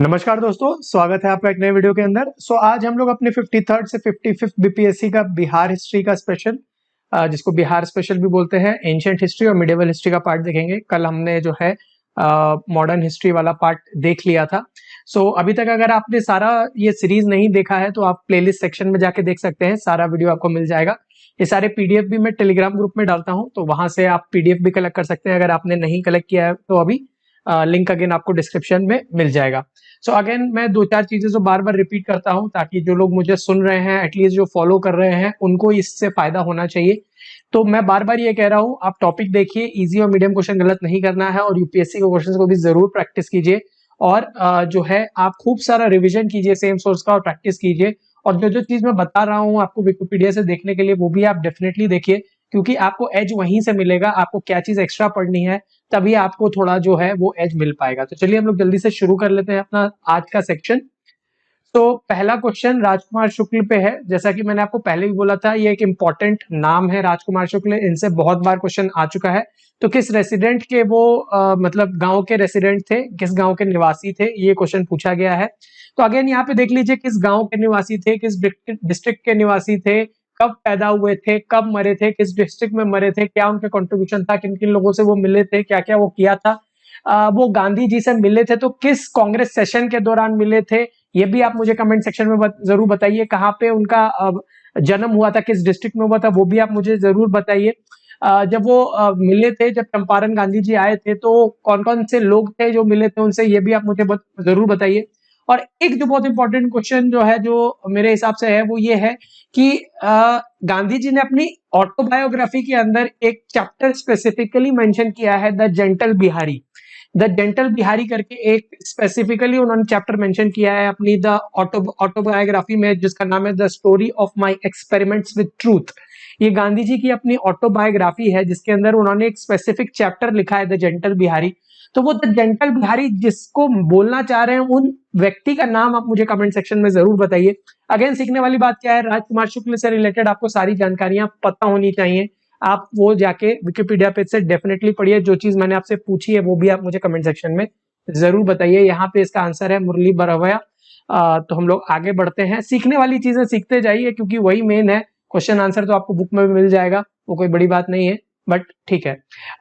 नमस्कार दोस्तों, स्वागत है आपका एक नए वीडियो के अंदर। आज हम लोग अपने 53rd से 55th बीपीएससी का बिहार हिस्ट्री का स्पेशल, जिसको बिहार स्पेशल भी बोलते हैं, एंशिएंट हिस्ट्री और मिडिवल हिस्ट्री का पार्ट देखेंगे। कल हमने जो है मॉडर्न हिस्ट्री वाला पार्ट देख लिया था। अभी तक अगर आपने सारा ये सीरीज नहीं देखा है तो आप प्लेलिस्ट सेक्शन में जाके देख सकते हैं, सारा वीडियो आपको मिल जाएगा। ये सारे पीडीएफ भी मैं टेलीग्राम ग्रुप में डालता हूँ, तो वहां से आप पीडीएफ भी कलेक्ट कर सकते हैं। अगर आपने नहीं कलेक्ट किया है तो अभी लिंक अगेन आपको डिस्क्रिप्शन में मिल जाएगा। अगेन मैं दो चार चीजें जो बार बार रिपीट करता हूं, ताकि जो लोग मुझे सुन रहे हैं, एटलीस्ट जो फॉलो कर रहे हैं, उनको इससे फायदा होना चाहिए। तो मैं बार बार ये कह रहा हूं, आप टॉपिक देखिए, इजी और मीडियम क्वेश्चन गलत नहीं करना है, और यूपीएससी के क्वेश्चन को भी जरूर प्रैक्टिस कीजिए। और जो है आप खूब सारा रिविजन कीजिए सेम सोर्स का, और प्रैक्टिस कीजिए। और जो जो चीज मैं बता रहा हूँ आपको विकिपीडिया से देखने के लिए, वो भी आप डेफिनेटली देखिए, क्योंकि आपको एज वहीं से मिलेगा। आपको क्या चीज एक्स्ट्रा पढ़नी है, तभी आपको थोड़ा जो है वो एज मिल पाएगा। तो चलिए हम लोग जल्दी से शुरू कर लेते हैं अपना आज का सेक्शन। तो पहला क्वेश्चन राजकुमार शुक्ल पे है। जैसा कि मैंने आपको पहले भी बोला था, ये एक इंपॉर्टेंट नाम है राजकुमार शुक्ल, इनसे बहुत बार क्वेश्चन आ चुका है। तो किस रेसिडेंट के वो मतलब गांव के रेसिडेंट थे, किस गांव के निवासी थे, ये क्वेश्चन पूछा गया है। तो अगेन यहाँ पे देख लीजिए, किस गांव के निवासी थे, किस डिस्ट्रिक्ट के निवासी थे, कब पैदा हुए थे, कब मरे थे, किस डिस्ट्रिक्ट में मरे थे, क्या उनका कंट्रीब्यूशन था, किन किन लोगों से वो मिले थे, क्या क्या वो किया था। वो गांधी जी से मिले थे तो किस कांग्रेस सेशन के दौरान मिले थे, ये भी आप मुझे कमेंट सेक्शन में जरूर बताइए। कहाँ पे उनका जन्म हुआ था, किस डिस्ट्रिक्ट में हुआ था, वो भी आप मुझे जरूर बताइए। जब वो मिले थे, जब चंपारण गांधी जी आए थे, तो कौन कौन से लोग थे जो मिले थे उनसे, ये भी आप मुझे जरूर बताइए। और एक जो बहुत इंपॉर्टेंट क्वेश्चन जो है, जो मेरे हिसाब से है, वो ये है कि गांधी जी ने अपनी ऑटोबायोग्राफी के अंदर एक चैप्टर स्पेसिफिकली मेंशन किया है, the gentle Bihari. The gentle Bihari करके एक स्पेसिफिकली उन्होंने चैप्टर मेंशन किया है अपनी द ऑटोबायोग्राफी में, जिसका नाम है the story of my experiments with truth. ये गांधी जी की अपनी ऑटोबायोग्राफी है, जिसके अंदर उन्होंने एक स्पेसिफिक चैप्टर लिखा है द जेंटल बिहारी। तो वो द जेंटल बिहारी जिसको बोलना चाह रहे हैं, उन व्यक्ति का नाम आप मुझे कमेंट सेक्शन में जरूर बताइए। अगेन सीखने वाली बात क्या है, राजकुमार शुक्ल से रिलेटेड आपको सारी जानकारियां पता होनी चाहिए। आप वो जाके विकिपीडिया पेज से डेफिनेटली पढ़िए। जो चीज मैंने आपसे पूछी है वो भी आप मुझे कमेंट सेक्शन में जरूर बताइए। यहाँ पे इसका आंसर है मुरली बरवया। तो हम लोग आगे बढ़ते हैं, सीखने वाली चीजें सीखते जाइए, क्योंकि वही मेन है। क्वेश्चन आंसर तो आपको बुक में भी मिल जाएगा, वो कोई बड़ी बात नहीं है, बट ठीक है।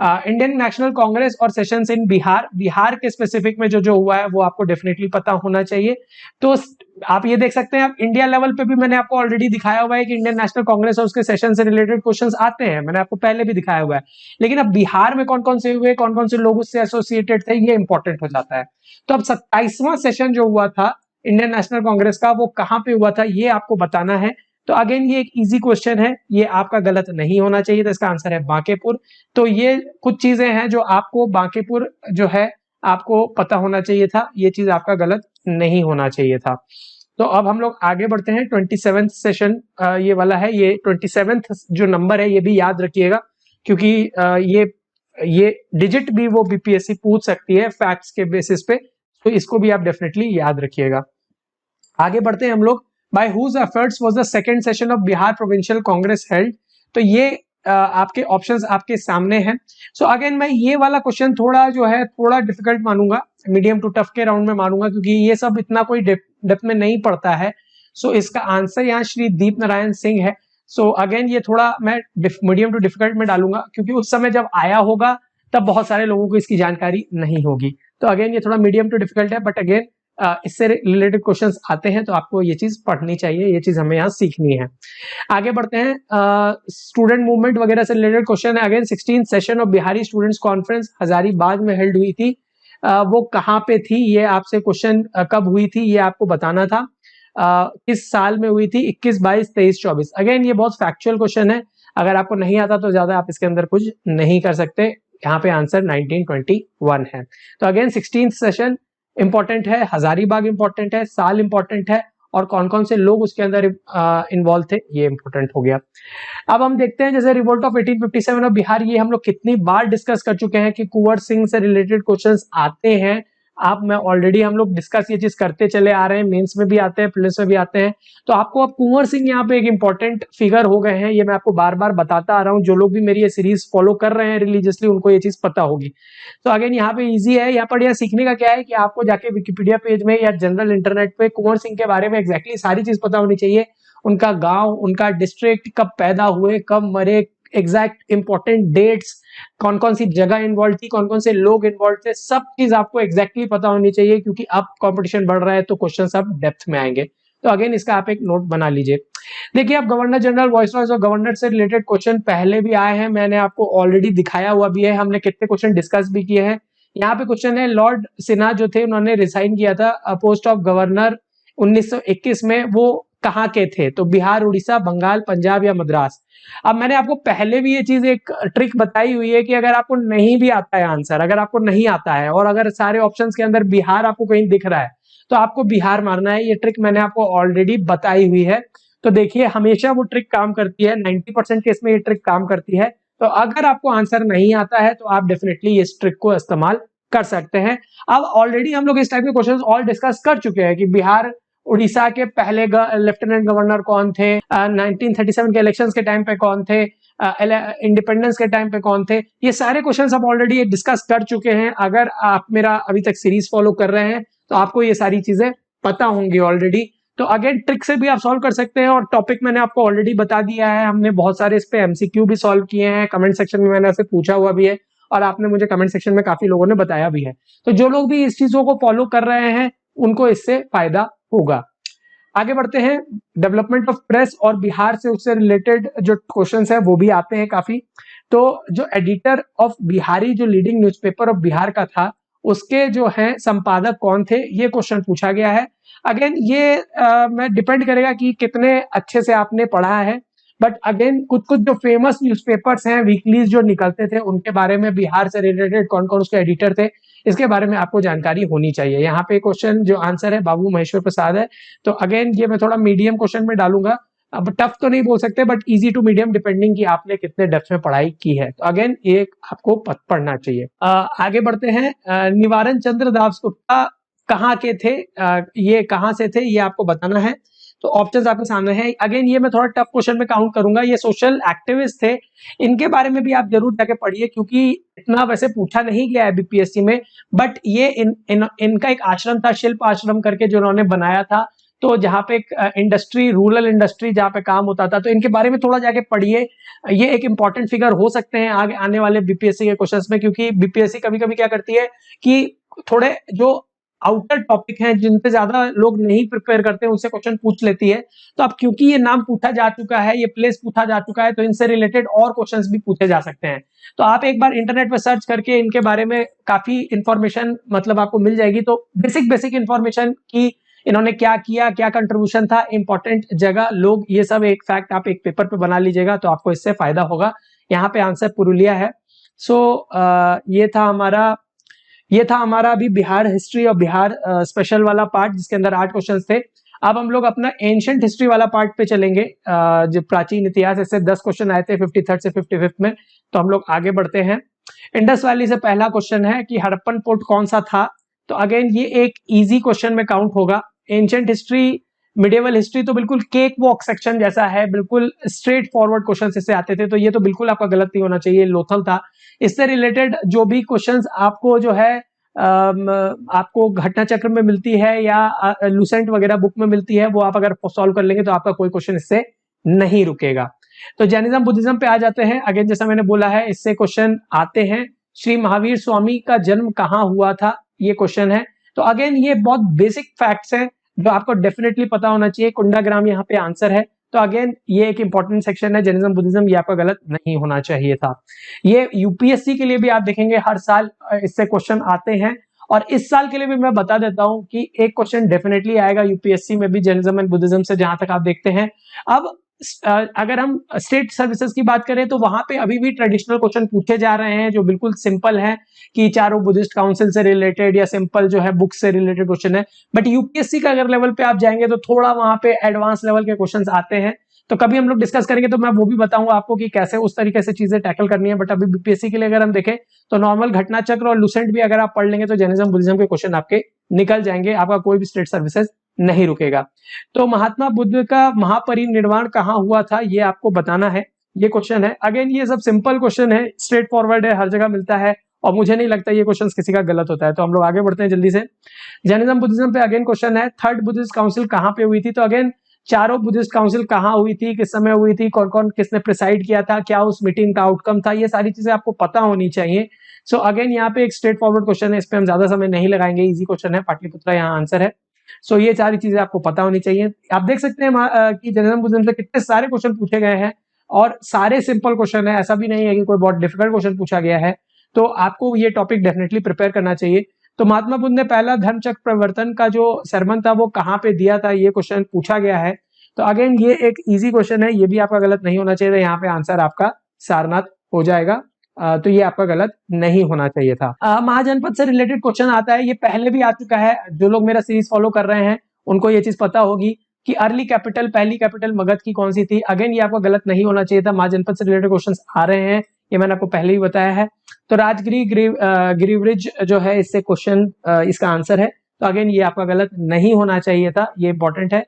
इंडियन नेशनल कांग्रेस और सेशंस इन बिहार, बिहार के स्पेसिफिक में जो जो हुआ है वो आपको डेफिनेटली पता होना चाहिए। तो आप ये देख सकते हैं, आप इंडिया लेवल पे भी मैंने आपको ऑलरेडी दिखाया हुआ है कि इंडियन नेशनल कांग्रेस और उसके सेशन से रिलेटेड क्वेश्चंस आते हैं, मैंने आपको पहले भी दिखाया हुआ है। लेकिन अब बिहार में कौन कौन से हुए, कौन कौन से लोग उससे एसोसिएटेड थे, ये इंपॉर्टेंट हो जाता है। तो अब 27वां सेशन जो हुआ था इंडियन नेशनल कांग्रेस का, वो कहाँ पे हुआ था, ये आपको बताना है। तो अगेन ये एक इजी क्वेश्चन है, ये आपका गलत नहीं होना चाहिए। तो इसका आंसर है बांकेपुर। तो ये कुछ चीजें हैं जो आपको बांकेपुर जो है आपको पता होना चाहिए था, ये चीज आपका गलत नहीं होना चाहिए था। तो अब हम लोग आगे बढ़ते हैं। 27th सेशन ये वाला है, ये 27th जो नंबर है ये भी याद रखिएगा, क्योंकि ये डिजिट भी वो बीपीएससी पूछ सकती है फैक्ट्स के बेसिस पे। तो इसको भी आप डेफिनेटली याद रखिएगा। आगे बढ़ते हैं हम लोग। By whose efforts was the second session of Bihar Provincial Congress held? तो ये आपके ऑप्शंस आपके सामने हैं। अगेन मैं ये वाला क्वेश्चन थोड़ा जो है थोड़ा डिफिकल्ट मानूंगा, मीडियम टू टफ के राउंड में मानूंगा, क्योंकि ये सब इतना कोई डेप्थ में नहीं पड़ता है। इसका आंसर यहाँ श्री दीप नारायण सिंह है। अगेन ये थोड़ा मैं मीडियम टू डिफिकल्ट में डालूंगा, क्योंकि उस समय जब आया होगा तब बहुत सारे लोगों को इसकी जानकारी नहीं होगी। तो अगेन ये थोड़ा मीडियम टू डिफिकल्ट है, बट अगेन इससे रिलेटेड क्वेश्चंस आते हैं, तो आपको ये चीज पढ़नी चाहिए, ये चीज हमें यहाँ सीखनी है। आगे बढ़ते हैं। स्टूडेंट मूवमेंट वगैरह से रिलेटेड क्वेश्चन है। Again 16th session of Bihari students conference Hazaribagh में हेल्ड हुई थी। वो कहाँ पे थी, ये आपसे क्वेश्चन कब हुई थी ये आपको बताना था। किस साल में हुई थी, 21, 22, 23, 24। अगेन ये बहुत फैक्चुअल क्वेश्चन है, अगर आपको नहीं आता तो ज्यादा आप इसके अंदर कुछ नहीं कर सकते। यहाँ पे आंसर 1921 है। तो अगेन 16th सेशन इंपॉर्टेंट है, हजारीबाग इंपॉर्टेंट है, साल इंपॉर्टेंट है, और कौन कौन से लोग उसके अंदर इन्वॉल्व थे ये इंपॉर्टेंट हो गया। अब हम देखते हैं, जैसे रिवोल्ट ऑफ 1857 ऑफ बिहार, ये हम लोग कितनी बार डिस्कस कर चुके हैं कि कुंवर सिंह से रिलेटेड क्वेश्चंस आते हैं। मैं ऑलरेडी हम लोग डिस्कस ये चीज करते चले आ रहे हैं, मेंस में भी आते हैं, प्रीलिम्स में भी आते हैं। तो आपको अब कुंवर सिंह यहाँ पे एक इंपॉर्टेंट फिगर हो गए हैं, ये मैं आपको बार बार बताता आ रहा हूँ। जो लोग भी मेरी ये सीरीज फॉलो कर रहे हैं रिलीजियसली, उनको ये चीज पता होगी। तो अगेन यहाँ पे इजी है, यहाँ पर यह सीखने का क्या है कि आपको जाके विकिपीडिया पेज में या जनरल इंटरनेट पे कुंवर सिंह के बारे में एग्जैक्टली सारी चीज पता होनी चाहिए। उनका गांव, उनका डिस्ट्रिक्ट, कब पैदा हुए, कब मरे, एग्जैक्ट इंपॉर्टेंट डेट्स, कौन कौन सी जगह इन्वॉल्व थी, कौन कौन से लोग इन्वॉल्व थे, सब चीज आपको एग्जैक्टली पता होनी चाहिए, क्योंकि अब कंपटीशन बढ़ रहा है तो क्वेश्चन अब डेप्थ में आएंगे। तो अगेन इसका आप एक नोट बना लीजिए। देखिए, अब गवर्नर जनरल, वॉइस रॉयस और गवर्नर से रिलेटेड क्वेश्चन पहले भी आए हैं, मैंने आपको ऑलरेडी दिखाया हुआ भी है, हमने कितने क्वेश्चन डिस्कस भी किए हैं। यहाँ पे क्वेश्चन है, लॉर्ड सिन्हा जो थे उन्होंने रिसाइन किया था पोस्ट ऑफ गवर्नर 1921 में, वो कहाँ के थे? तो बिहार, उड़ीसा, बंगाल, पंजाब या मद्रास। अब मैंने आपको पहले भी ये चीज एक ट्रिक बताई हुई है कि अगर आपको नहीं भी आता है आंसर, अगर आपको नहीं आता है और अगर सारे ऑप्शंस के अंदर बिहार आपको कहीं दिख रहा है तो आपको बिहार मारना है। ये ट्रिक मैंने आपको ऑलरेडी बताई हुई है। तो देखिए, हमेशा वो ट्रिक काम करती है, 90% केस में ये ट्रिक काम करती है। तो अगर आपको आंसर नहीं आता है तो आप डेफिनेटली इस ट्रिक को इस्तेमाल कर सकते हैं। अब ऑलरेडी हम लोग इस टाइप के क्वेश्चन ऑल डिस्कस कर चुके हैं कि बिहार उड़ीसा के पहले लेफ्टिनेंट गवर्नर कौन थे, 1937 के इलेक्शंस के टाइम पे कौन थे, इंडिपेंडेंस के टाइम पे कौन थे, ये सारे क्वेश्चंस आप ऑलरेडी डिस्कस कर चुके हैं। अगर आप मेरा अभी तक सीरीज फॉलो कर रहे हैं तो आपको ये सारी चीजें पता होंगी ऑलरेडी। तो अगेन ट्रिक से भी आप सॉल्व कर सकते हैं, और टॉपिक मैंने आपको ऑलरेडी बता दिया है। हमने बहुत सारे इस पे एमसीक्यू भी सॉल्व किए हैं, कमेंट सेक्शन में मैंने ऐसे पूछा हुआ भी है, और आपने मुझे कमेंट सेक्शन में काफी लोगों ने बताया भी है। तो जो लोग भी इस चीजों को फॉलो कर रहे हैं उनको इससे फायदा होगा। आगे बढ़ते हैं, डेवलपमेंट ऑफ प्रेस और बिहार से उससे रिलेटेड जो क्वेश्चंस है वो भी आते हैं काफी। तो जो एडिटर ऑफ बिहारी, जो लीडिंग न्यूज़पेपर ऑफ बिहार का था, उसके जो है संपादक कौन थे, ये क्वेश्चन पूछा गया है। अगेन ये मैं डिपेंड करेगा कि कितने अच्छे से आपने पढ़ा है, बट अगेन कुछ कुछ जो फेमस न्यूज़पेपर्स हैं, वीकलीज जो निकलते थे, उनके बारे में बिहार से रिलेटेड कौन कौन उसके एडिटर थे, इसके बारे में आपको जानकारी होनी चाहिए। यहाँ पे क्वेश्चन जो आंसर है बाबू महेश्वर प्रसाद है। तो अगेन ये मैं थोड़ा मीडियम क्वेश्चन में डालूंगा, अब टफ तो नहीं बोल सकते but easy to medium, depending कि आपने कितने डेप्थ में पढ़ाई की है। तो अगेन ये आपको पढ़ना चाहिए। आगे बढ़ते हैं, निवारण चंद्र दास गुप्ता कहाँ के थे, ये कहाँ से थे, ये आपको बताना है। तो ऑप्शंस आपके सामने हैं। अगेन ये मैं थोड़ा टफ क्वेश्चन में काउंट करूंगा, ये सोशल एक्टिविस्ट थे, इनके बारे में भी आप जरूर जाके पढ़िए, क्योंकि इतना वैसे पूछा नहीं गया है बीपीएससी में, बट ये इनका एक आश्रम था, शिल्प आश्रम करके, जो उन्होंने बनाया था। तो जहाँ पे एक इंडस्ट्री, रूरल इंडस्ट्री जहाँ पे काम होता था, तो इनके बारे में थोड़ा जाके पढ़िए। ये एक इंपॉर्टेंट फिगर हो सकते हैं आगे आने वाले बीपीएससी के क्वेश्चंस में, क्योंकि बीपीएससी कभी कभी क्या करती है कि थोड़े जो आउटर टॉपिक हैं, जिनपे ज्यादा लोग नहीं प्रिपेयर करते हैं, उनसे क्वेश्चन पूछ लेती है। तो अब क्योंकि ये नाम पूछा जा चुका है, ये प्लेस पूछा जा चुका है, तो इनसे रिलेटेड और क्वेश्चंस भी पूछे जा सकते हैं। तो आप एक बार इंटरनेट पे सर्च करके इनके बारे में काफी इंफॉर्मेशन मतलब आपको मिल जाएगी। तो बेसिक इंफॉर्मेशन की इन्होंने क्या किया, क्या कंट्रीब्यूशन था, इंपॉर्टेंट जगह, लोग, ये सब एक फैक्ट आप एक पेपर पे बना लीजिएगा, तो आपको इससे फायदा होगा। यहाँ पे आंसर पुरुलिया है। सो ये था हमारा अभी बिहार हिस्ट्री और बिहार स्पेशल वाला पार्ट, जिसके अंदर 8 क्वेश्चंस थे। अब हम लोग अपना एंशिएंट हिस्ट्री वाला पार्ट पे चलेंगे, जो प्राचीन इतिहास, इससे 10 क्वेश्चन आए थे 53rd से 55th में। तो हम लोग आगे बढ़ते हैं। इंडस वैली से पहला क्वेश्चन है कि हड़प्पन पोर्ट कौन सा था। तो अगेन ये एक इजी क्वेश्चन में काउंट होगा। एंशिएंट हिस्ट्री, मिडिवल हिस्ट्री तो बिल्कुल केक वॉक सेक्शन जैसा है, बिल्कुल स्ट्रेट फॉरवर्ड क्वेश्चन इससे आते थे, तो ये तो बिल्कुल आपका गलत नहीं होना चाहिए, लोथल था। इससे रिलेटेड जो भी क्वेश्चंस आपको जो है आपको घटना चक्र में मिलती है या लूसेंट वगैरह बुक में मिलती है, वो आप अगर सॉल्व कर लेंगे तो आपका कोई क्वेश्चन इससे नहीं रुकेगा। तो जैनिज्म बुद्धिज्म पे आ जाते हैं। अगेन जैसा मैंने बोला है, इससे क्वेश्चन आते हैं। श्री महावीर स्वामी का जन्म कहाँ हुआ था, ये क्वेश्चन है। तो अगेन ये बहुत बेसिक फैक्ट्स हैं जो आपको डेफिनेटली पता होना चाहिए। कुंडाग्राम यहाँ पे आंसर है। तो अगेन ये एक इंपॉर्टेंट सेक्शन है, जैनिज्म बुद्धिज्म, ये आपका गलत नहीं होना चाहिए था। ये यूपीएससी के लिए भी आप देखेंगे हर साल इससे क्वेश्चन आते हैं, और इस साल के लिए भी मैं बता देता हूं कि एक क्वेश्चन डेफिनेटली आएगा यूपीएससी में भी जैनिज्म एंड बुद्धिज्म से, जहां तक आप देखते हैं। अब अगर हम स्टेट सर्विसेज की बात करें तो वहां पे अभी भी ट्रेडिशनल क्वेश्चन पूछे जा रहे हैं, जो बिल्कुल सिंपल है कि चारों बुद्धिस्ट काउंसिल से रिलेटेड या सिंपल जो है बुक से रिलेटेड क्वेश्चन है। बट यूपीएससी का अगर लेवल पे आप जाएंगे तो थोड़ा वहां पे एडवांस लेवल के क्वेश्चंस आते हैं। तो कभी हम लोग डिस्कस करेंगे तो मैं वो भी बताऊंगा आपको कि कैसे उस तरीके से चीजें टैकल करनी है। बट अभी बीपीएससी के लिए अगर हम देखें तो नॉर्मल घटना चक्र और लुसेंट भी अगर आप पढ़ लेंगे तो जैनिज्म बुद्धिज्म के क्वेश्चन आपके निकल जाएंगे, आपका कोई भी स्टेट सर्विसेज नहीं रुकेगा। तो महात्मा बुद्ध का महापरिनिर्वाण कहाँ हुआ था ये आपको बताना है, ये क्वेश्चन है। अगेन ये सब सिंपल क्वेश्चन है, स्ट्रेट फॉरवर्ड है, हर जगह मिलता है और मुझे नहीं लगता ये क्वेश्चन किसी का गलत होता है। तो हम लोग आगे बढ़ते हैं जल्दी से। जैनिज्म बुद्धिज्म पे अगेन क्वेश्चन है, थर्ड बुद्धिस्ट काउंसिल कहाँ पे हुई थी? तो अगेन चारों बुद्धिस्ट काउंसिल कहाँ हुई थी, किस समय हुई थी, कौन कौन किसने प्रिसाइड किया था, क्या उस मीटिंग का आउटकम था, ये सारी चीजें आपको पता होनी चाहिए। सो अगेन यहाँ पे एक स्ट्रेट फॉरवर्ड क्वेश्चन है, इस पे हम ज्यादा समय नहीं लगाएंगे, इजी क्वेश्चन है, पाटलिपुत्रा यहाँ आंसर है। सो ये सारी चीजें आपको पता होनी चाहिए। आप देख सकते हैं कि जैनिज्म बुद्धिज्म से कितने सारे क्वेश्चन पूछे गए हैं और सारे सिंपल क्वेश्चन है, ऐसा भी नहीं है कि कोई बहुत डिफिकल्ट क्वेश्चन पूछा गया है। तो आपको ये टॉपिक डेफिनेटली प्रिपेयर करना चाहिए। तो महात्मा बुद्ध ने पहला धर्मचक्र प्रवर्तन का जो सरमन था वो कहाँ पे दिया था, ये क्वेश्चन पूछा गया है। तो अगेन ये एक इजी क्वेश्चन है, ये भी आपका गलत नहीं होना चाहिए था, यहाँ पे आंसर आपका सारनाथ हो जाएगा। तो ये आपका गलत नहीं होना चाहिए था। महाजनपद से रिलेटेड क्वेश्चन आता है, ये पहले भी आ चुका है, जो लोग मेरा सीरीज फॉलो कर रहे हैं उनको ये चीज पता होगी कि अर्ली कैपिटल, पहली कैपिटल मगध की कौन सी थी। अगेन ये आपको गलत नहीं होना चाहिए था, महाजनपद से रिलेटेड क्वेश्चन आ रहे हैं, ये मैंने आपको पहले ही बताया है। तो राजगिरी गिरिब्रिज जो है इससे क्वेश्चन इसका आंसर है। तो अगेन ये आपका गलत नहीं होना चाहिए था, ये इंपॉर्टेंट है।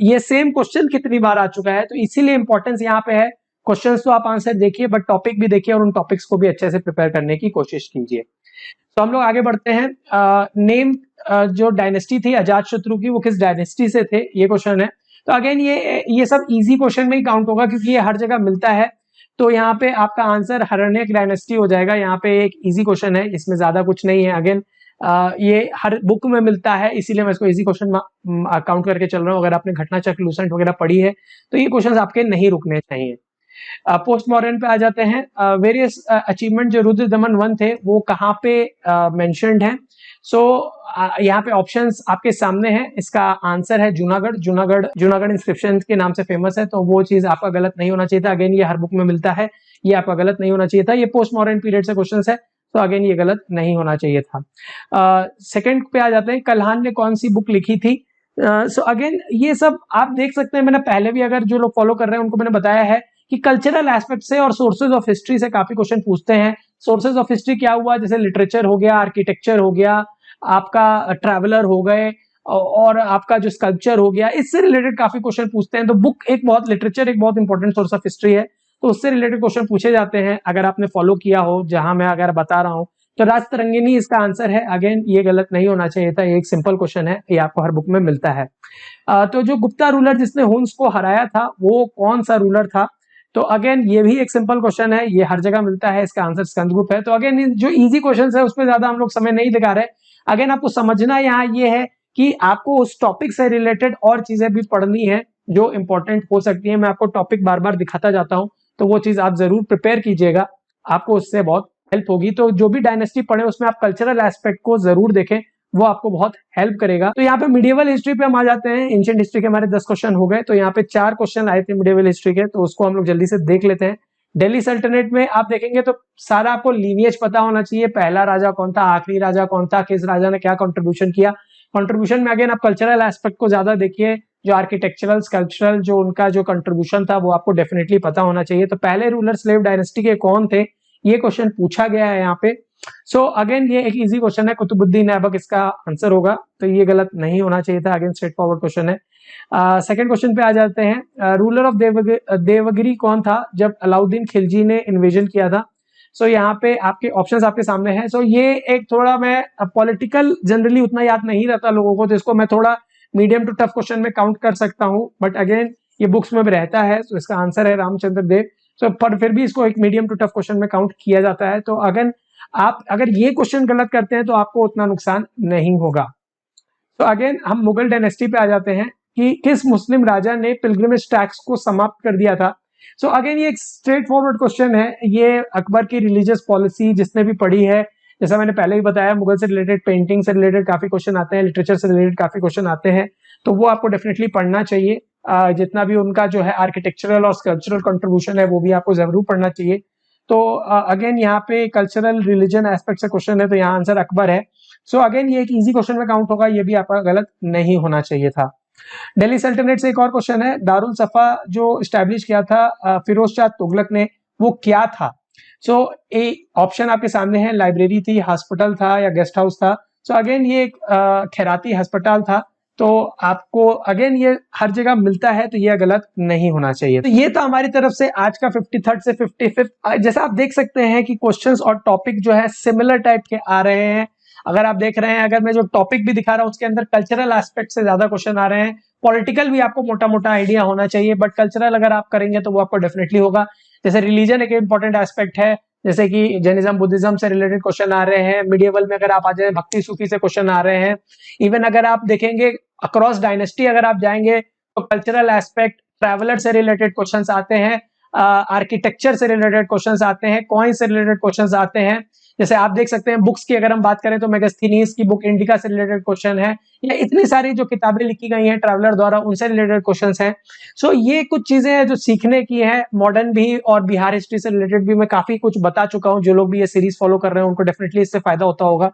ये सेम क्वेश्चन कितनी बार आ चुका है तो इसीलिए इंपॉर्टेंस यहाँ पे है। क्वेश्चंस तो आप आंसर देखिए बट टॉपिक भी देखिए और उन टॉपिक्स को भी अच्छे से प्रिपेयर करने की कोशिश कीजिए। तो हम लोग आगे बढ़ते हैं। नेम जो डायनेस्टी थी अजातशत्रु की, वो किस डायनेस्टी से थे, ये क्वेश्चन है। तो अगेन ये सब इजी क्वेश्चन में ही काउंट होगा क्योंकि ये हर जगह मिलता है। तो यहाँ पे आपका आंसर हरण्यक डायनेस्टी हो जाएगा। यहाँ पे एक इजी क्वेश्चन है, इसमें ज्यादा कुछ नहीं है। अगेन ये हर बुक में मिलता है, इसीलिए मैं इसको इजी क्वेश्चन काउंट करके चल रहा हूँ। अगर आपने घटना चक्र, लूसेंट वगैरह पढ़ी है तो ये क्वेश्चन आपके नहीं रुकने चाहिए। पोस्ट मॉडर्न पे आ जाते हैं। वेरियस अचीवमेंट जो रुद्र दमन 1 थे वो कहाँ पे मेंशन्ड है? सो यहाँ पे ऑप्शंस आपके सामने हैं, इसका आंसर है जूनागढ़। जूनागढ़ इंस्क्रिप्शन के नाम से फेमस है, तो वो चीज आपका गलत नहीं होना चाहिए था। अगेन ये हर बुक में मिलता है, ये आपका गलत नहीं होना चाहिए था। ये पोस्ट मॉडर्न पीरियड से क्वेश्चन है, तो अगेन ये गलत नहीं होना चाहिए था। सेकंड पे आ जाते हैं, कल्हान ने कौन सी बुक लिखी थी? सो अगेन ये सब आप देख सकते हैं, मैंने पहले भी अगर जो लोग फॉलो कर रहे हैं उनको मैंने बताया है कि कल्चरल एस्पेक्ट से और सोर्सेज ऑफ हिस्ट्री से काफी क्वेश्चन पूछते हैं। सोर्सेज ऑफ हिस्ट्री क्या हुआ? जैसे लिटरेचर हो गया, आर्किटेक्चर हो गया, आपका ट्रैवलर हो गए और आपका जो स्कल्पचर हो गया, इससे रिलेटेड काफी क्वेश्चन पूछते हैं। तो बुक एक बहुत, लिटरेचर एक बहुत इंपॉर्टेंट सोर्स ऑफ हिस्ट्री है, तो उससे रिलेटेड क्वेश्चन पूछे जाते हैं। अगर आपने फॉलो किया हो, जहां मैं अगर बता रहा हूं, तो राजतरंगिणी इसका आंसर है। अगेन ये गलत नहीं होना चाहिए था, ये एक सिंपल क्वेश्चन है, ये आपको हर बुक में मिलता है। तो जो गुप्ता रूलर जिसने हुन्स को हराया था वो कौन सा रूलर था? तो अगेन ये भी एक सिंपल क्वेश्चन है, ये हर जगह मिलता है, इसका आंसर स्कंदगुप्त है। तो अगेन जो इजी क्वेश्चन है उस पर ज्यादा हम लोग समय नहीं लगा रहे। अगेन आपको समझना यहाँ ये है कि आपको उस टॉपिक से रिलेटेड और चीजें भी पढ़नी है जो इंपॉर्टेंट हो सकती है। मैं आपको टॉपिक बार बार दिखाता जाता हूँ, तो वो चीज आप जरूर प्रिपेयर कीजिएगा, आपको उससे बहुत हेल्प होगी। तो जो भी डायनेस्टी पढ़े उसमें आप कल्चरल एस्पेक्ट को जरूर देखें, वो आपको बहुत हेल्प करेगा। तो यहाँ पे मिडिवल हिस्ट्री पे हम आ जाते हैं। एंशिएंट हिस्ट्री के हमारे 10 क्वेश्चन हो गए, तो यहाँ पे 4 क्वेश्चन आए थे मिडिवल हिस्ट्री के, तो उसको हम लोग जल्दी से देख लेते हैं। दिल्ली सल्तनत में आप देखेंगे तो सारा आपको लीनियज पता होना चाहिए, पहला राजा कौन था, आखिरी राजा कौन था, किस राजा ने क्या कंट्रीब्यूशन किया। कंट्रीब्यूशन में अगेन आप कल्चरल एस्पेक्ट को ज्यादा देखिए, जो आर्किटेक्चरल, स्कल्पचरल जो उनका जो कंट्रीब्यूशन था वो आपको डेफिनेटली पता होना चाहिए। तो पहले रूलर स्लेव डायनेस्टी के कौन थे, ये क्वेश्चन पूछा गया है यहाँ पे। सो अगेन ये एक इजी क्वेश्चन है, कुतुबुद्दीन ऐबक इसका आंसर होगा, तो ये गलत नहीं होना चाहिए था। अगेन स्ट्रेट फॉरवर्ड क्वेश्चन है। सेकंड क्वेश्चन पे आ जाते हैं। रूलर ऑफ देवगिरी कौन था जब अलाउद्दीन खिलजी ने इन्वेजन किया था? सो यहाँ पे आपके ऑप्शंस आपके सामने हैं। सो ये एक थोड़ा, मैं पॉलिटिकल जनरली उतना याद नहीं रहता लोगों को, तो इसको मैं थोड़ा मीडियम टू टफ क्वेश्चन में काउंट कर सकता हूँ, बट अगेन ये बुक्स में भी रहता है, तो इसका आंसर है रामचंद्र देव। सो पर फिर भी इसको एक मीडियम टू टफ क्वेश्चन में काउंट किया जाता है। तो अगेन आप अगर ये क्वेश्चन गलत करते हैं तो आपको उतना नुकसान नहीं होगा। तो अगेन हम मुगल डायनेस्टी पे आ जाते हैं कि किस मुस्लिम राजा ने पिलग्रिमेज टैक्स को समाप्त कर दिया था? सो अगेन ये एक स्ट्रेट फॉरवर्ड क्वेश्चन है, ये अकबर की रिलीजियस पॉलिसी जिसने भी पढ़ी है, जैसा मैंने पहले ही बताया, मुगल से रिलेटेड, पेंटिंग से रिलेटेड काफी क्वेश्चन आते हैं, लिटरेचर से रिलेटेड काफी क्वेश्चन आते हैं, तो वो आपको डेफिनेटली पढ़ना चाहिए। जितना भी उनका जो है आर्किटेक्चरल और स्कल्पचरल कंट्रीब्यूशन है वो भी आपको जरूर पढ़ना चाहिए। तो अगेन यहाँ पे कल्चरल रिलीजन एस्पेक्ट से क्वेश्चन है, तो यहाँ आंसर अकबर है। सो अगेन ये एक इजी क्वेश्चन में काउंट होगा, ये भी आपका गलत नहीं होना चाहिए था। दिल्ली सल्तनत से एक और क्वेश्चन है, दारुल सफा जो स्टैब्लिश किया था फिरोज शाह तुगलक ने, वो क्या था? सो ए ऑप्शन आपके सामने है, लाइब्रेरी थी, हॉस्पिटल था या गेस्ट हाउस था। सो अगेन ये एक खैराती अस्पताल था। तो आपको अगेन ये हर जगह मिलता है, तो ये गलत नहीं होना चाहिए। तो ये तो हमारी तरफ से आज का 53rd से 55th। जैसा आप देख सकते हैं कि क्वेश्चंस और टॉपिक जो है सिमिलर टाइप के आ रहे हैं। अगर आप देख रहे हैं, अगर मैं जो टॉपिक भी दिखा रहा हूं उसके अंदर कल्चरल एस्पेक्ट से ज्यादा क्वेश्चन आ रहे हैं। पॉलिटिकल भी आपको मोटा मोटा आइडिया होना चाहिए, बट कल्चरल अगर आप करेंगे तो वो आपको डेफिनेटली होगा। जैसे रिलीजन एक इंपॉर्टेंट एस्पेक्ट है, जैसे कि जैनिज्म बुद्धिज्म से रिलेटेड क्वेश्चन आ रहे हैं। मिडिएवल में अगर आप आ जाए, भक्ति सूफी से क्वेश्चन आ रहे हैं। इवन अगर आप देखेंगे अक्रॉस डायनेस्टी अगर आप जाएंगे तो कल्चरल एस्पेक्ट, ट्रैवलर से रिलेटेड क्वेश्चंस आते हैं, आर्किटेक्चर से रिलेटेड क्वेश्चंस आते हैं, कॉइन से रिलेटेड क्वेश्चंस आते हैं। जैसे आप देख सकते हैं बुक्स की अगर हम बात करें तो मेगास्थनीज की बुक इंडिका से रिलेटेड क्वेश्चन है, या इतनी सारी जो किताबें लिखी गई हैं ट्रैवलर द्वारा उनसे रिलेटेड क्वेश्चंस हैं। सो ये कुछ चीजें हैं जो सीखने की है। मॉडर्न भी और बिहार हिस्ट्री से रिलेटेड भी मैं काफी कुछ बता चुका हूं। जो लोग भी ये सीरीज फॉलो कर रहे हैं उनको डेफिनेटली इससे फायदा होता होगा।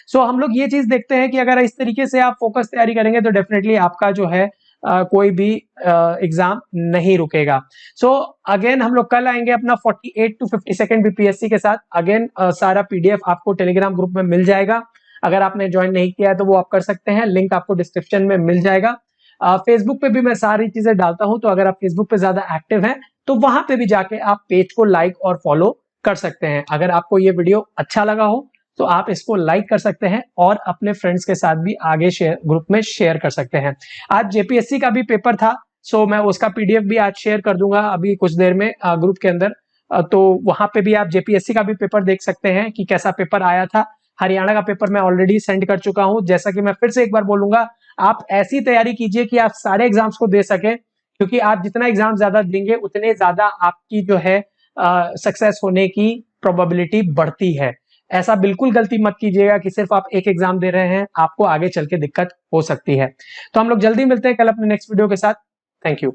सो हम लोग ये चीज देखते हैं कि अगर इस तरीके से आप फोकस तैयारी करेंगे तो डेफिनेटली आपका जो है कोई भी एग्जाम नहीं रुकेगा। सो अगेन हम लोग कल आएंगे अपना 48 to 52 बीपीएससी के साथ। अगेन सारा पीडीएफ आपको टेलीग्राम ग्रुप में मिल जाएगा। अगर आपने ज्वाइन नहीं किया है तो वो आप कर सकते हैं, लिंक आपको डिस्क्रिप्शन में मिल जाएगा। फेसबुक पे भी मैं सारी चीजें डालता हूं, तो अगर आप फेसबुक पे ज्यादा एक्टिव हैं तो वहां पे भी जाके आप पेज को लाइक और फॉलो कर सकते हैं। अगर आपको ये वीडियो अच्छा लगा हो तो आप इसको लाइक कर सकते हैं और अपने फ्रेंड्स के साथ भी आगे शेयर ग्रुप में शेयर कर सकते हैं। आज जेपीएससी का भी पेपर था, सो मैं उसका पीडीएफ भी आज शेयर कर दूंगा अभी कुछ देर में ग्रुप के अंदर। तो वहां पे भी आप जेपीएससी का भी पेपर देख सकते हैं कि कैसा पेपर आया था। हरियाणा का पेपर मैं ऑलरेडी सेंड कर चुका हूं। जैसा कि मैं फिर से एक बार बोलूंगा, आप ऐसी तैयारी कीजिए कि आप सारे एग्जाम्स को दे सके, क्योंकि आप जितना एग्जाम ज्यादा देंगे उतने ज्यादा आपकी जो है सक्सेस होने की प्रोबेबिलिटी बढ़ती है। ऐसा बिल्कुल गलती मत कीजिएगा कि सिर्फ आप एक एग्जाम दे रहे हैं, आपको आगे चल के दिक्कत हो सकती है। तो हम लोग जल्दी मिलते हैं कल अपने नेक्स्ट वीडियो के साथ। Thank you.